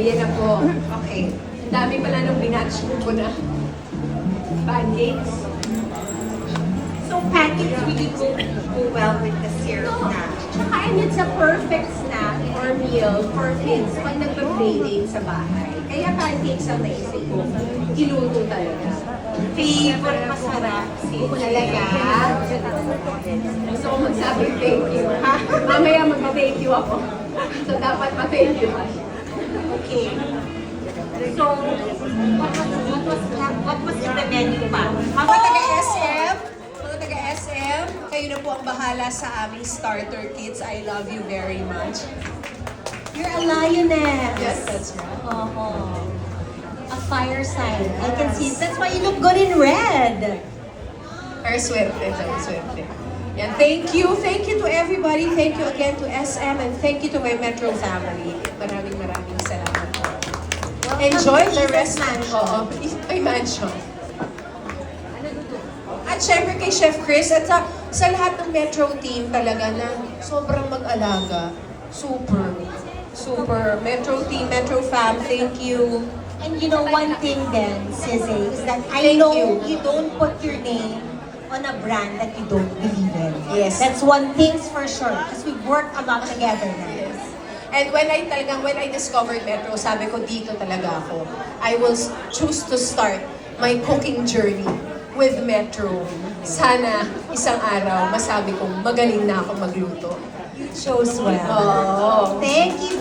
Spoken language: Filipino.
Ayan na po. Okay. Ang dami pala nung binatch ko na. Pancakes. So pancakes really go well with the syrup na. Tsaka, and it's a perfect snack or meal for kids pag nagpa-playdate sa bahay. Kaya pancakes ang naisip ko. Iluto talaga. Favorite masarap. Talaga? Gusto ko magsabi thank you. Ha? Mamaya mag-thank you ako. So, dapat pa-thank you. Okay. So, what was in the menu pa? Mga taga-SM, kayo na po ang bahala sa aming starter kits. I love you very much. You're a lioness. Yes, that's right. A fire sign. I can see. That's why you look good in red. Pero swerte, swerte. Yan, thank you to everybody. Thank you again to SM and thank you to my Metro family. Maraming salamat po. Enjoy the rest of my mansion. At syempre kay Chef Chris at sa lahat ng Metro team talaga na sobrang mag-alaga. Super. Metro team, Metro fam, thank you. And you know, one thing then, Sizzy, is that I Thank know you. you don't put your name on a brand that you don't believe in. Yes. That's one thing's for sure, because we work a lot together now. Yes. And when I discovered Metro, sabi ko dito talaga ako. I will choose to start my cooking journey with Metro. Sana isang araw masabi kong magaling na ako magluto. Shows well. Oh. Thank you.